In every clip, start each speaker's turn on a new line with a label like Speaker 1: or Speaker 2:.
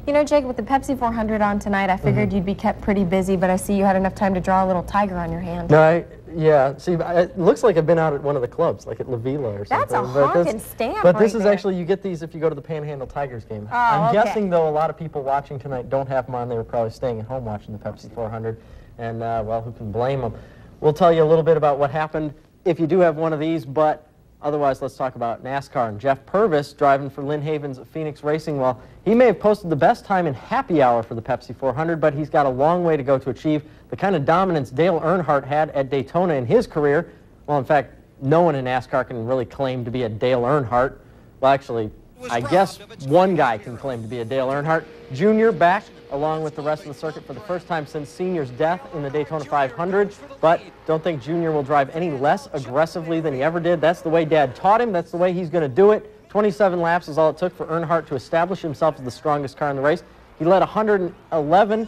Speaker 1: You know, Jake, with the Pepsi 400 on tonight, I figured you'd be kept pretty busy, but I see you had enough time to draw a little tiger on your hand.
Speaker 2: No, yeah. See, it looks like I've been out at one of the clubs, like at La Vila or something.
Speaker 1: That's a honkin' stamp
Speaker 2: But
Speaker 1: right
Speaker 2: this is
Speaker 1: there.
Speaker 2: actually, you get these if you go to the Panhandle Tigers game.
Speaker 1: Oh,
Speaker 2: I'm
Speaker 1: okay.
Speaker 2: guessing, though, a lot of people watching tonight don't have them on. They were probably staying at home watching the Pepsi 400. And, well, who can blame them? We'll tell you a little bit about what happened if you do have one of these, but otherwise, let's talk about NASCAR. And Jeff Purvis, driving for Lynn Haven's Phoenix Racing, well, he may have posted the best time in happy hour for the Pepsi 400, but he's got a long way to go to achieve the kind of dominance Dale Earnhardt had at Daytona in his career. Well, in fact, no one in NASCAR can really claim to be a Dale Earnhardt. Well, actually, I guess one guy can claim to be a Dale Earnhardt. Junior back along with the rest of the circuit for the first time since Senior's death in the Daytona 500, but don't think Junior will drive any less aggressively than he ever did. That's the way Dad taught him. That's the way he's going to do it. 27 laps is all it took for Earnhardt to establish himself as the strongest car in the race. He led 111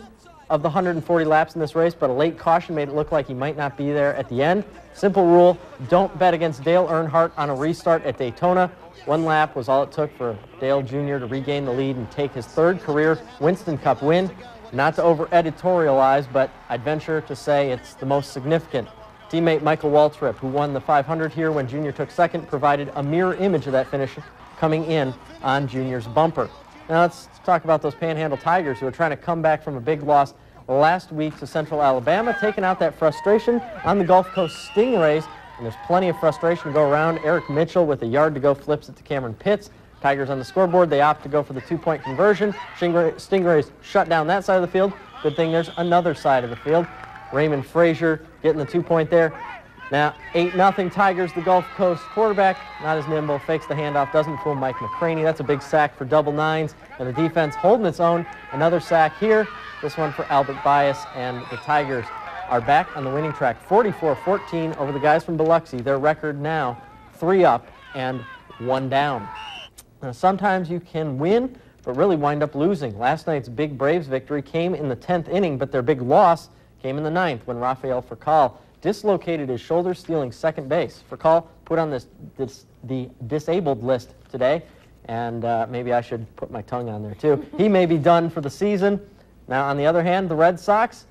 Speaker 2: of the 140 laps in this race, but a late caution made it look like he might not be there at the end. Simple rule, don't bet against Dale Earnhardt on a restart at Daytona. One lap was all it took for Dale Jr. to regain the lead and take his third career Winston Cup win. Not to over-editorialize, but I'd venture to say it's the most significant. Teammate Michael Waltrip, who won the 500 here when Junior took second, provided a mirror image of that finish coming in on Junior's bumper. Now let's talk about those Panhandle Tigers who are trying to come back from a big loss last week to Central Alabama, taking out that frustration on the Gulf Coast Stingrays. And there's plenty of frustration to go around. Eric Mitchell with a yard to go flips it to Cameron Pitts. Tigers on the scoreboard, they opt to go for the two-point conversion. Stingrays shut down that side of the field. Good thing there's another side of the field. Raymond Frazier getting the 2-point there. Now, 8-0 Tigers, the Gulf Coast quarterback, not as nimble, fakes the handoff, doesn't fool Mike McCraney. That's a big sack for double nines, and the defense holding its own. Another sack here, this one for Albert Bias, and the Tigers are back on the winning track, 44-14 over the guys from Biloxi. Their record now 3 up and 1 down. Now, sometimes you can win, but really wind up losing. Last night's big Braves victory came in the 10th inning, but their big loss came in the 9th when Rafael Furcal dislocated his shoulder, stealing second base. Furcal put on the disabled list today, and maybe I should put my tongue on there too. He may be done for the season. Now, on the other hand, the Red Sox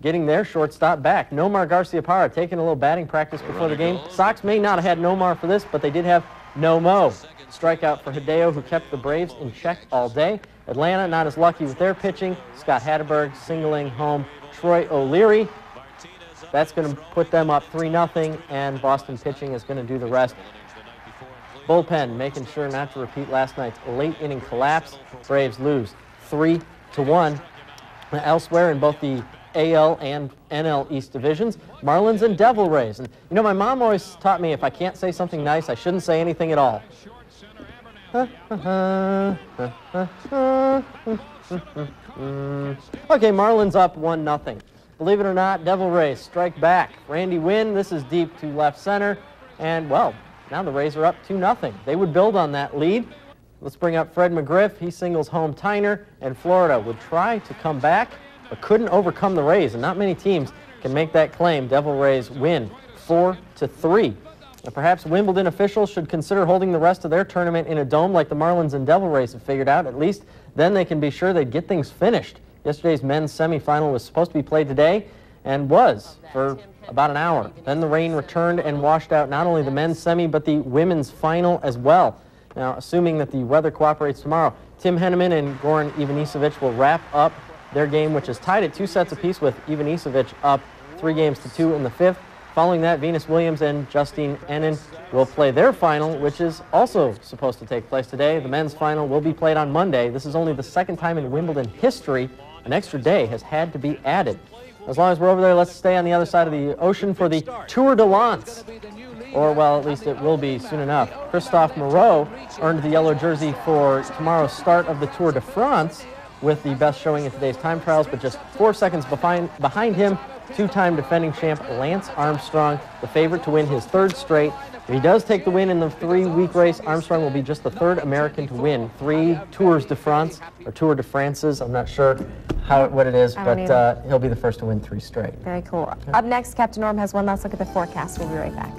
Speaker 2: getting their shortstop back. Nomar Garciaparra taking a little batting practice before the game. Sox may not have had Nomar for this, but they did have No-Mo. Strikeout for Hideo, who kept the Braves in check all day. Atlanta not as lucky with their pitching. Scott Hatteberg singling home Troy O'Leary. That's going to put them up 3-0, and Boston pitching is going to do the rest. Bullpen making sure not to repeat last night's late inning collapse. Braves lose 3-1. Elsewhere in both the AL and NL East divisions, Marlins and Devil Rays. And you know, my mom always taught me if I can't say something nice, I shouldn't say anything at all. Okay, Marlins up 1-0. Believe it or not, Devil Rays strike back. Randy Wynn, this is deep to left center. And, well, now the Rays are up 2-0. They would build on that lead. Let's bring up Fred McGriff. He singles home Tyner, and Florida would try to come back, but couldn't overcome the Rays, and not many teams can make that claim. Devil Rays win 4-3. Now, perhaps Wimbledon officials should consider holding the rest of their tournament in a dome like the Marlins and Devil Rays have figured out. At least then they can be sure they'd get things finished. Yesterday's men's semifinal was supposed to be played today and was for about an hour. Then the rain returned and washed out not only the men's semi but the women's final as well. Now, assuming that the weather cooperates tomorrow, Tim Henneman and Goran Ivanisevic will wrap up their game, which is tied at 2 sets apiece, with Ivanisevic up 3-2 in the 5th. Following that, Venus Williams and Justine Henin will play their final, which is also supposed to take place today. The men's final will be played on Monday. This is only the second time in Wimbledon history an extra day has had to be added. As long as we're over there, let's stay on the other side of the ocean for the Tour de Lens. Or, well, at least it will be soon enough. Christophe Moreau earned the yellow jersey for tomorrow's start of the Tour de France with the best showing in today's time trials, but just 4 seconds behind him, two-time defending champ Lance Armstrong, the favorite to win his 3rd straight. If he does take the win in the 3-week race, Armstrong will be just the 3rd American to win 3 Tours de France, or Tour de France's. I'm not sure what it is, but he'll be the first to win 3 straight.
Speaker 1: Very cool. Up next, Captain Norm has one last look at the forecast. We'll be right back.